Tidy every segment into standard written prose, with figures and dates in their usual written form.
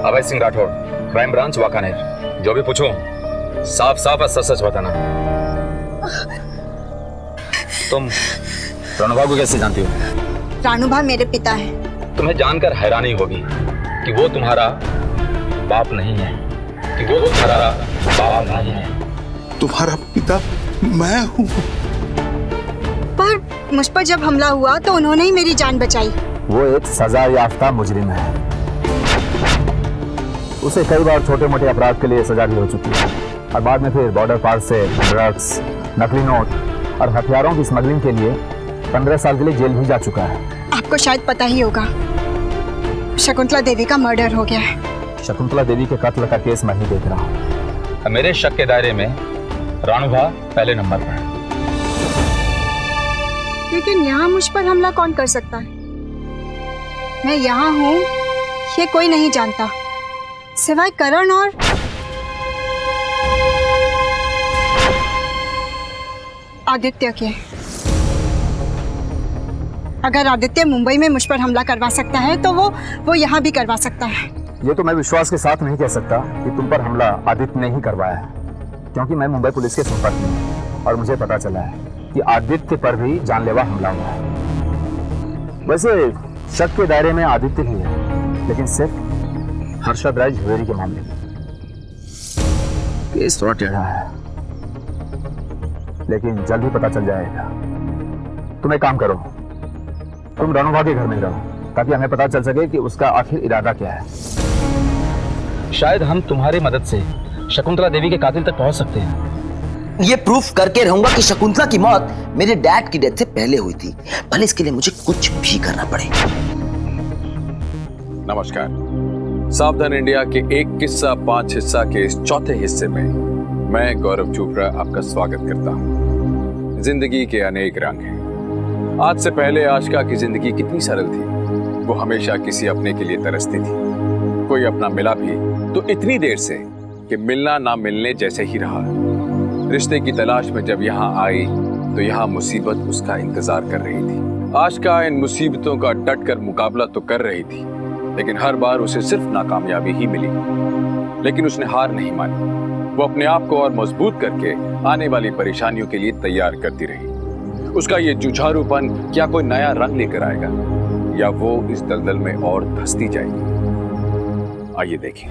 Abhay Singh Rathore, crime branch Wankaner. जो भी पूछो साफ साफ और सच सच बताना। तुम रानुभा को कैसे जानती हो? रानुभा मेरे पिता है। तुम्हें जानकर हैरानी होगी कि वो तुम्हारा बाप नहीं है, कि वो तुम्हारा बाप नहीं है। तुम्हारा पिता मैं हूँ। पर मुझ पर जब हमला हुआ तो उन्होंने ही मेरी जान बचाई। वो एक सजा याफ्ता मुजरिम है। उसे कई बार छोटे मोटे अपराध के लिए सजा भी हो चुकी है और बाद में फिर बॉर्डर पार से ड्रग्स, नकली नोट और हथियारों की स्मगलिंग के लिए 15 साल के लिए जेल भी जा चुका है। आपको शायद पता ही होगा, शकुंतला देवी का मर्डर हो गया है। शकुंतला देवी के कत्ल का केस मैं ही देख रहा हूँ। मेरे शक के दायरे में रानुभा पहले नंबर पर है। लेकिन यहाँ मुझ पर हमला कौन कर सकता है? मैं यहाँ हूँ ये कोई नहीं जानता, सिवाय करण और आदित्य के। अगर आदित्य मुंबई में मुझ पर हमला करवा सकता है तो वो यहाँ भी करवा सकता है। ये तो मैं विश्वास के साथ नहीं कह सकता कि तुम पर हमला आदित्य ने ही करवाया है, क्योंकि मैं मुंबई पुलिस के संपर्क में हूँ और मुझे पता चला है कि आदित्य पर भी जानलेवा हमला हुआ है। वैसे शक के दायरे में आदित्य ही है, लेकिन सिर्फ हर्षद राय झवेरी के मामले में केस थोड़ा टेढ़ा है, लेकिन जल्द ही पता चल जाएगा। तुम एक काम करो, तुम रानुभा के घर में रहो ताकि हमें पता चल सके कि उसका आखिर इरादा क्या है। शायद हम तुम्हारी मदद से शकुंतला देवी के कातिल तक पहुंच सकते हैं। ये प्रूफ करके रहूंगा कि शकुंतला की मौत मेरे डैड की डेथ से पहले हुई थी, भले इसके लिए मुझे कुछ भी करना पड़े। नमस्कार। सावधान इंडिया के एक किस्सा 5 हिस्सा के इस चौथे हिस्से में मैं गौरव चोपड़ा आपका स्वागत करता हूँ। जिंदगी के अनेक रंग हैं। आज से पहले आशिका की जिंदगी कितनी सरल थी। वो हमेशा किसी अपने के लिए तरसती थी। कोई अपना मिला भी तो इतनी देर से कि मिलना ना मिलने जैसे ही रहा। रिश्ते की तलाश में जब यहाँ आई तो यहाँ मुसीबत उसका इंतजार कर रही थी। आशिका इन मुसीबतों का डट कर मुकाबला तो कर रही थी, लेकिन हर बार उसे सिर्फ नाकामयाबी ही मिली। लेकिन उसने हार नहीं मानी। वो अपने आप को और मजबूत करके आने वाली परेशानियों के लिए तैयार करती रही। उसका ये जुझारूपन क्या कोई नया रंग लेकर आएगा या वो इस दलदल में और धंसती जाएगी? आइए देखें।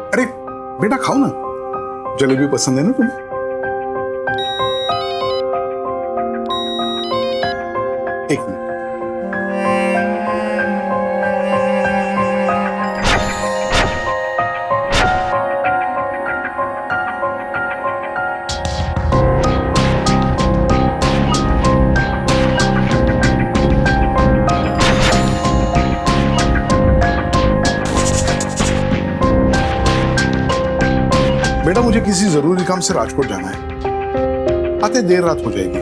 अरे बेटा खाओ ना, जलेबी पसंद है ना तुम्हें? एक मिनट। बेटा मुझे किसी जरूरी काम से राजकोट जाना है, आते देर रात हो जाएगी।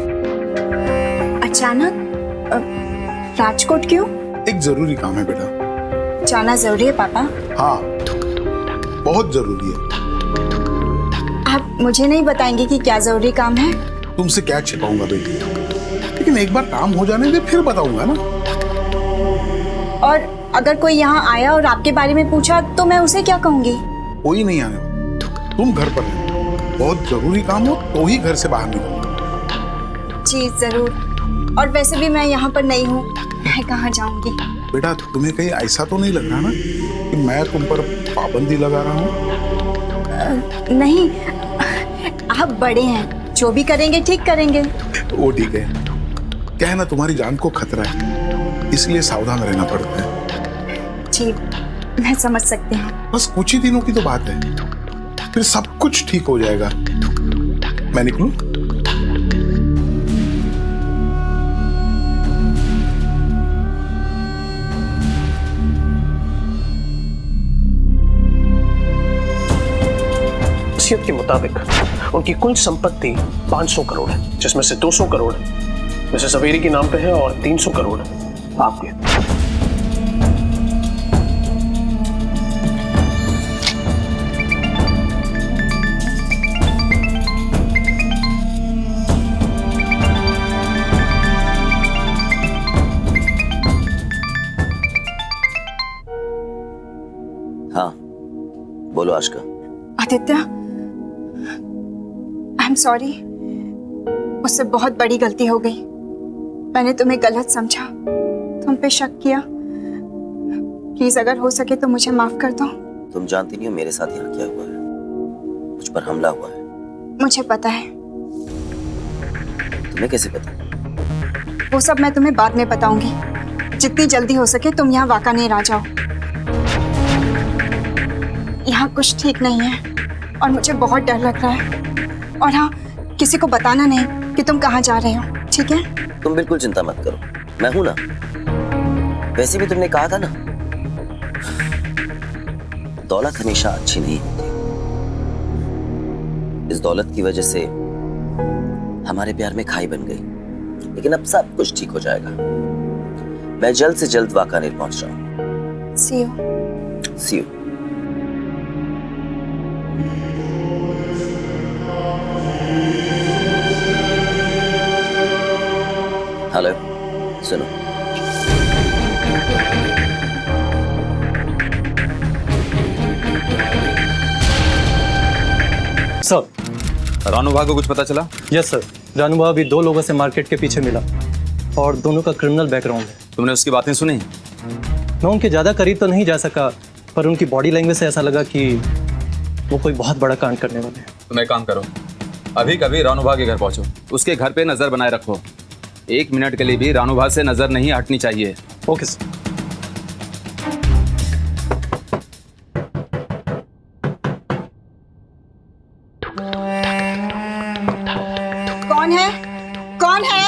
अचानक राजकोट क्यों? एक जरूरी काम है बेटा। जाना जरूरी है पापा? हाँ बहुत जरूरी है। आप मुझे नहीं बताएंगे कि क्या जरूरी काम है? तुमसे क्या छिपाऊंगा बेटी, लेकिन एक बार काम हो जाने दे फिर बताऊंगा ना। और अगर कोई यहाँ आया और आपके बारे में पूछा तो मैं उसे क्या कहूँगी? कोई नहीं आने वाला, तुम घर पर रहो। बहुत जरूरी काम हो तो ही घर से बाहर निकलो। जी जरूर। और वैसे भी मैं यहाँ पर नहीं हूँ, मैं कहाँ जाऊँगी? बेटा तुम्हें कहीं ऐसा तो नहीं लग रहा ना कि मैं तुम पर पाबंदी लगा रहा हूँ? नहीं, आप बड़े हैं, जो भी करेंगे ठीक करेंगे। वो ठीक है। क्या है ना, तुम्हारी जान को खतरा है, इसलिए सावधान रहना पड़ता है। जी मैं समझ सकती हूँ। बस कुछ ही दिनों की तो बात है, फिर सब कुछ ठीक हो जाएगा। मैं निकलूं? वसीयत के मुताबिक उनकी कुल संपत्ति 500 करोड़ है, जिसमें से 200 करोड़ मिसेस झवेरी के नाम पे है और 300 करोड़ आपके। हाँ बोलो Ashika. Aditya, I am sorry, मुझसे बहुत बड़ी गलती हो गई। मैंने तुम्हें गलत समझा, तुम पे शक किया। प्लीज अगर हो सके तो मुझे माफ कर दो। तुम जानती नहीं हो मेरे साथ यहाँ क्या हुआ है। मुझ पर हमला हुआ है। मुझे पता है। तुम्हें कैसे पता? वो सब मैं तुम्हें बाद में बताऊंगी। जितनी जल्दी हो सके तुम यहाँ वाकानेर आ जाओ। यहाँ कुछ ठीक नहीं है और मुझे बहुत डर लग रहा है। और हाँ, किसी को बताना नहीं कि तुम कहाँ जा रहे हो, ठीक है? तुम बिल्कुल चिंता मत करो, मैं हूं ना। वैसे भी तुमने कहा था ना, दौलत हमेशा अच्छी नहीं होती। इस दौलत की वजह से हमारे प्यार में खाई बन गई, लेकिन अब सब कुछ ठीक हो जाएगा। मैं जल्द से जल्द वाकानेर पहुंच रहा हूं। See you. See you. Hello, सुनो। सर, रानू भा को कुछ पता चला? यस सर, रानू भा अभी 2 लोगों से मार्केट के पीछे मिला और दोनों का क्रिमिनल बैकग्राउंड है। तुमने उसकी बातें सुनी? मैं उनके ज़्यादा करीब तो नहीं जा सका, पर उनकी बॉडी लैंग्वेज से ऐसा लगा कि वो कोई बहुत बड़ा कांड करने वाले हैं। तुम एक काम करो, अभी कभी रानू भा के घर पहुंचो, उसके घर पे नजर बनाए रखो। 1 मिनट के लिए भी रानू भा से नजर नहीं हटनी चाहिए। Okay sir. कौन है? कौन है?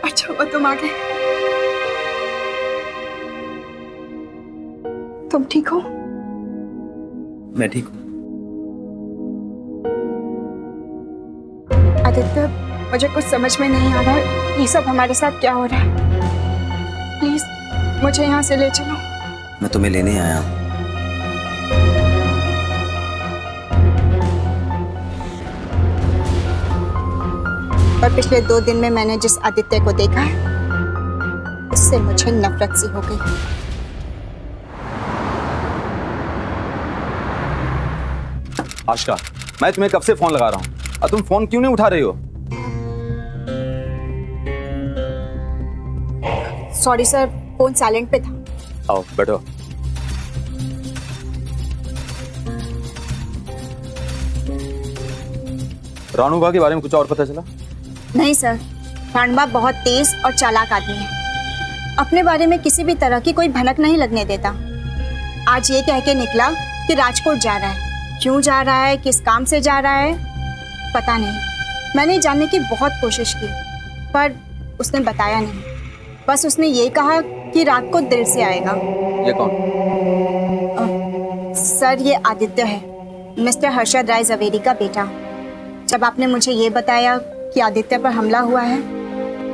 अच्छा हुआ तुम आ गए। तुम ठीक हो? मैं ठीक हूँ। आदित्य, मुझे कुछ समझ में नहीं आ रहा है, ये सब हमारे साथ क्या हो रहा है। प्लीज मुझे यहाँ से ले चलो। मैं तुम्हें लेने आया हूँ। पर पिछले 2 दिन में मैंने जिस आदित्य को देखा है, उससे मुझे नफरत सी हो गई। आशिका, मैं तुम्हें कब से फोन लगा रहा हूँ और तुम फोन क्यों नहीं उठा रही हो? सॉरी सर, फोन साइलेंट पे था। आओ बैठो। रानू भा के बारे में कुछ और पता चला? नहीं सर, राणबा बहुत तेज और चालाक आदमी है। अपने बारे में किसी भी तरह की कोई भनक नहीं लगने देता। आज ये कह के निकला कि राजकोट जा रहा है। क्यों जा रहा है, किस काम से जा रहा है, पता नहीं। मैंने जानने की बहुत कोशिश की, पर उसने बताया नहीं। बस उसने ये कहा कि रात को दिल से आएगा। ये कौन? सर, ये आदित्य है, मिस्टर हर्षद राय जवेरी का बेटा। जब आपने मुझे ये बताया कि आदित्य पर हमला हुआ है,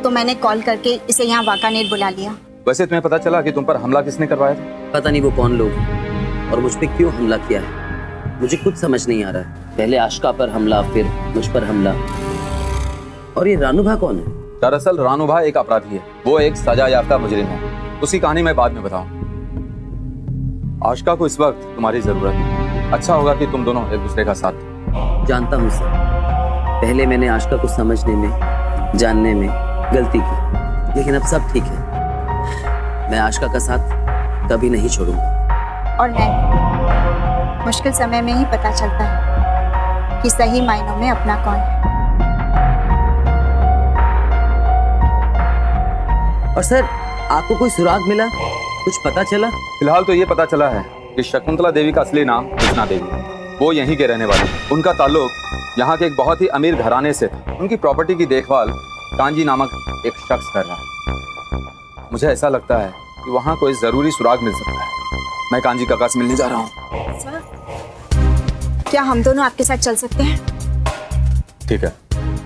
तो मैंने कॉल करके इसे यहाँ वाकानेर बुला लिया। वैसे तुम्हें पता चला कि तुम पर हमला किसने करवाया था? पता नहीं वो कौन लोग और मुझ पे क्यों हमला किया है, मुझे कुछ समझ नहीं आ रहा है। पहले आशिका पर हमला, फिर मुझ पर हमला। और ये रानू भा कौन है? दरअसल रानू भा एक अपराधी है, वो एक सजा याफ्ता मुजरिम है। उसकी कहानी मैं बाद में बताऊं। आशिका को इस वक्त तुम्हारी जरूरत है। अच्छा होगा कि तुम दोनों एक दूसरे का साथ दो। जानता हूँ सर, पहले मैंने आशिका को समझने में, जानने में गलती की, लेकिन अब सब ठीक है। मैं आशिका का साथ कभी नहीं छोड़ूंगा। और नहीं, मुश्किल समय में ही पता चलता है कि सही मायनों में अपना कौन है। और सर, आपको कोई सुराग मिला, कुछ पता चला? फिलहाल तो ये पता चला है कि शकुंतला देवी का असली नाम कृष्णा देवी है। वो यहीं के रहने वाले। उनका ताल्लुक यहाँ के एक बहुत ही अमीर घराने से था। उनकी प्रॉपर्टी की देखभाल कांजी नामक एक शख्स कर रहा है। मुझे ऐसा लगता है कि वहाँ कोई जरूरी सुराग मिल सकता है। मैं कांजी काका से मिलने जा रहा हूँ। क्या हम दोनों आपके साथ चल सकते हैं? ठीक है,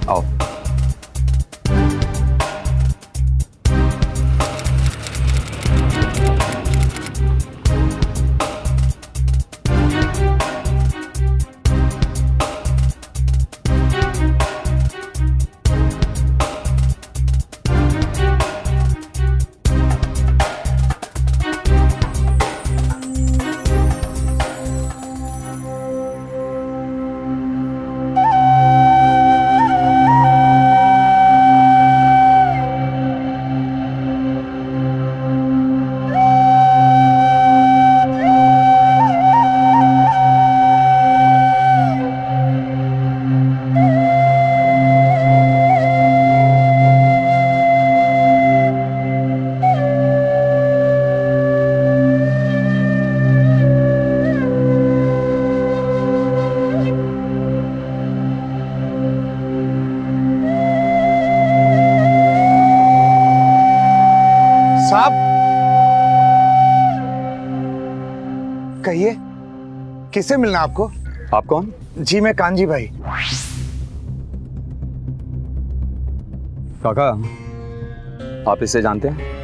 आओ। साहब कहिए, किससे मिलना आपको? आप कौन? जी मैं कांजी भाई। काका, आप इसे जानते हैं?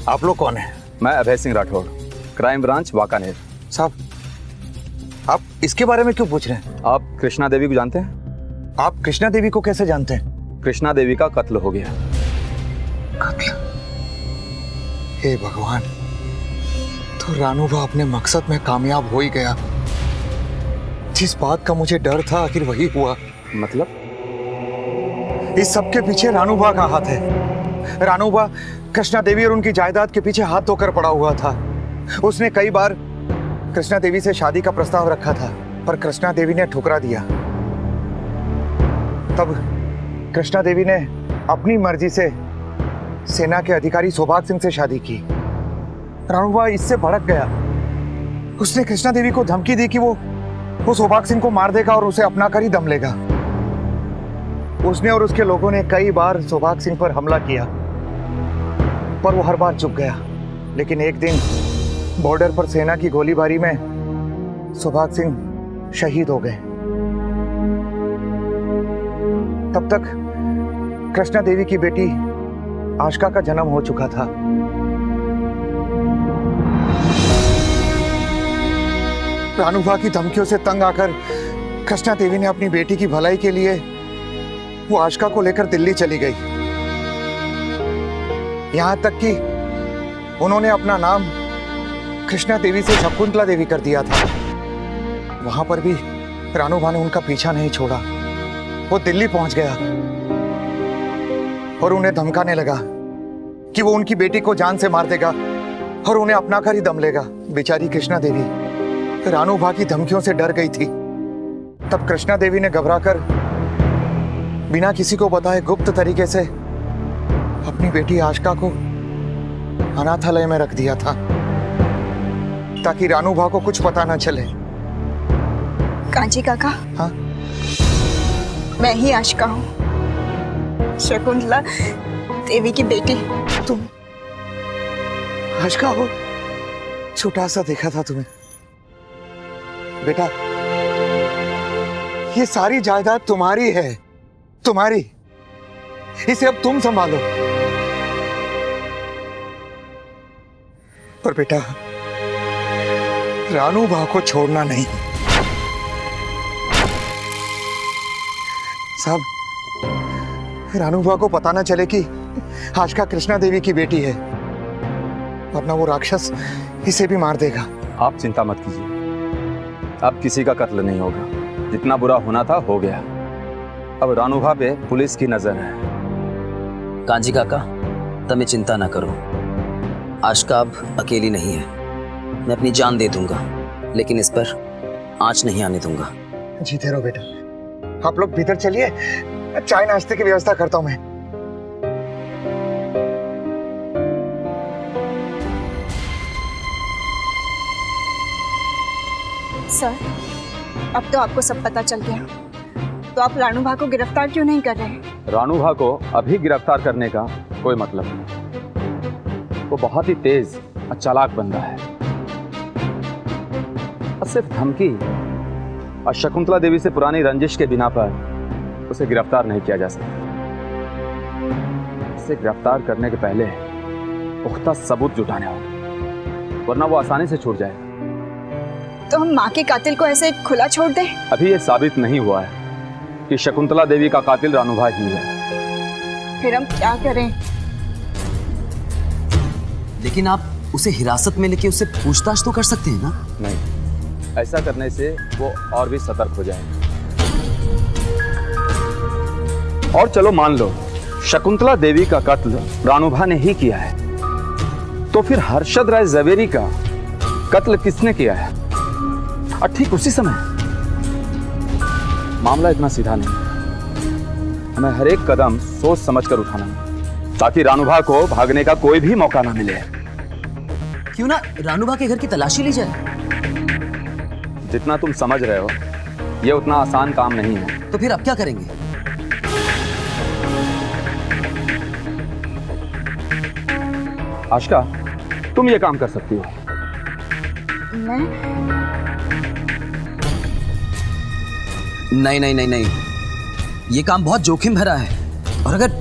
आप लोग कौन हैं? मैं अभय सिंह राठौर, क्राइम ब्रांच वाकानेर। साहब आप इसके बारे में क्यों पूछ रहे हैं? आप कृष्णा देवी को जानते हैं? आप कृष्णा देवी को कैसे जानते हैं? कृष्णा देवी का कत्ल हो गया। कत्ल? हे भगवान, तो रानूभा अपने मकसद में कामयाब हो ही गया। जिस बात का मुझे डर था आखिर वही हुआ। मतलब? इस सब के पीछे रानूभा का हाथ है। रानूभा कृष्णा देवी और उनकी जायदाद के पीछे हाथ धोकर पड़ा हुआ था। उसने कई बार कृष्णा देवी से शादी का प्रस्ताव रखा था, पर कृष्णा देवी ने ठुकरा दिया। तब कृष्णा देवी ने अपनी मर्जी से सेना के अधिकारी सौभाग्य सिंह से शादी की। रानूभा इससे भड़क गया। उसने कृष्णा देवी को धमकी दी कि वो सौभाग्य सिंह को मार देगा और उसे अपना कर ही दम लेगा। उसने और उसके लोगों ने कई बार सौभाग्य सिंह पर हमला किया, पर वो हर बार चुप गया। लेकिन एक दिन बॉर्डर पर सेना की गोलीबारी में सौभाग्य सिंह शहीद हो गए। तब तक कृष्णा देवी की बेटी आशका का जन्म हो चुका था। रानूभा की धमकियों से तंग आकर कृष्णा देवी ने अपनी बेटी की भलाई के लिए वो आशका को लेकर दिल्ली चली गई। यहां तक कि उन्होंने अपना नाम कृष्णा देवी से शकुंतला देवी कर दिया था। वहां पर भी रानूभा ने उनका पीछा नहीं छोड़ा। वो दिल्ली पहुंच गया और उन्हें धमकाने लगा कि वो उनकी बेटी को जान से मार देगा और उन्हें अपना कर ही दम लेगा। बेचारी कृष्णा देवी रानूभा की धमकियों से डर गई थी। तब कृष्णा देवी ने घबराकर बिना किसी को बताए गुप्त तरीके से अपनी बेटी आशका को अनाथालय में रख दिया था, ताकि रानूभा को कुछ पता न चले। कांजी काका, हाँ? मैं ही आशका हूँ, शकुंतला देवी की बेटी। तुम आशका हो? छोटा सा देखा था तुम्हें। बेटा, ये सारी जायदाद तुम्हारी है, तुम्हारी। इसे अब तुम संभालो। पर बेटा, रानूभा को छोड़ना नहीं। साहब, रानूभा को पता ना चले कि आशका कृष्णा देवी की बेटी है, वरना वो राक्षस इसे भी मार देगा। आप चिंता मत कीजिए, अब किसी का कत्ल नहीं होगा। जितना बुरा होना था हो गया। अब रानूभा पे पुलिस की नजर है। कांजी काका, तमें चिंता ना करो। आशका अब अकेली नहीं है। मैं अपनी जान दे दूंगा, लेकिन इस पर आंच नहीं आने दूंगा। जीते रहो बेटा। आप लोग भीतर चलिए, चाय नाश्ते की व्यवस्था करता हूं मैं। सर, अब तो आपको सब पता चल गया, तो आप रानूभा को गिरफ्तार क्यों नहीं कर रहे? रानूभा को अभी गिरफ्तार करने का कोई मतलब नहीं। वो बहुत ही तेज और चालाक बंदा है और सिर्फ धमकी और शकुंतला देवी से पुरानी रंजिश के बिना पर उसे गिरफ्तार नहीं किया जा सकता। उसे गिरफ्तार करने के पहले पुख्ता सबूत जुटाने होंगे, वरना वो आसानी से छूट जाएगा। तो हम माँ के कातिल को ऐसे खुला छोड़ दें? अभी यह साबित नहीं हुआ है कि शकुंतला देवी का कातिल रानूभा ही है। फिर हम क्या करें? लेकिन आप उसे हिरासत में लेके उससे पूछताछ तो कर सकते हैं ना? नहीं, ऐसा करने से वो और भी सतर्क हो जाएगा। और चलो मान लो शकुंतला देवी का कत्ल रानूभा ने ही किया है, तो फिर हर्षद राय जवेरी का कत्ल किसने किया है? और ठीक उसी समय। मामला इतना सीधा नहीं है, हमें हर एक कदम सोच समझकर उठाना है ताकि रानूभा को भागने का कोई भी मौका ना मिले। क्यों ना रानूभा के घर की तलाशी ली जाए? जितना तुम समझ रहे हो यह उतना आसान काम नहीं है। तो फिर अब क्या करेंगे? आशिका, तुम ये काम कर सकती हो। मैं? नहीं नहीं नहीं नहीं, ये काम बहुत जोखिम भरा है, और अगर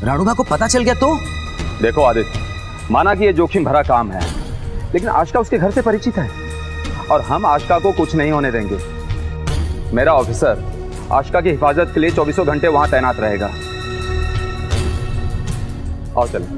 रानूभा को पता चल गया तो? देखो आदित्य, माना कि ये जोखिम भरा काम है, लेकिन आशिका उसके घर से परिचित है और हम आशिका को कुछ नहीं होने देंगे। मेरा ऑफिसर आशिका की हिफाजत के लिए 24 घंटे वहां तैनात रहेगा। और चलो।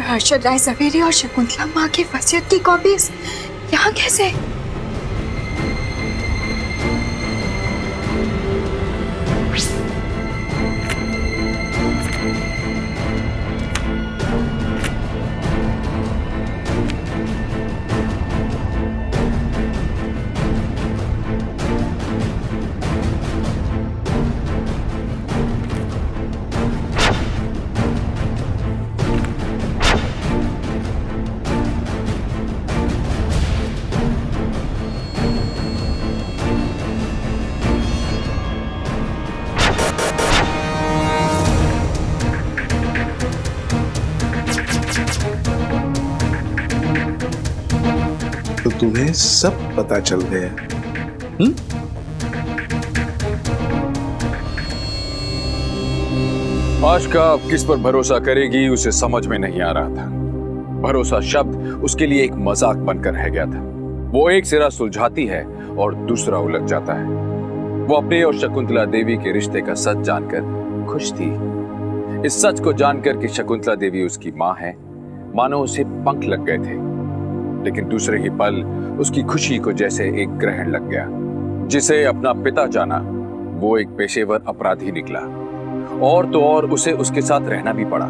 हर्षद राय जवेरी और शकुंतला माँ की वसीयत की कॉपीज यहाँ कैसे? तो तुम्हें सब पता चल गया? आशिका अब किस पर भरोसा करेगी उसे समझ में नहीं आ रहा था। भरोसा शब्द उसके लिए एक मजाक बनकर रह गया था। वो एक सिरा सुलझाती है और दूसरा उलझ जाता है। वो अपने और शकुंतला देवी के रिश्ते का सच जानकर खुश थी। इस सच को जानकर कि शकुंतला देवी उसकी माँ है, मानो उसे पंख लग गए थे। लेकिन दूसरे ही पल उसकी खुशी को जैसे एक ग्रहण लग गया। जिसे अपना पिता जाना वो एक पेशेवर अपराधी निकला, और तो और उसे उसके साथ रहना भी पड़ा।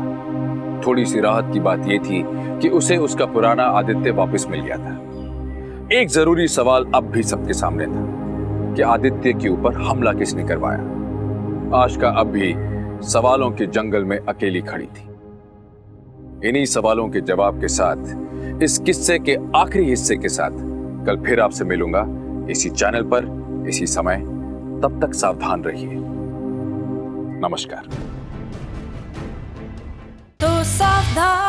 थोड़ी सी राहत की बात यह थी कि उसे उसका पुराना आदित्य वापस मिल गया था। एक जरूरी सवाल अब भी सबके सामने था कि आदित्य के ऊपर हमला किसने करवाया। आशका अब भी सवालों के जंगल में अकेली खड़ी थी। इन्हीं सवालों के जवाब के साथ इस किस्से के आखिरी हिस्से के साथ कल फिर आपसे मिलूंगा इसी चैनल पर, इसी समय। तब तक सावधान रहिए। नमस्कार। तो सावधान।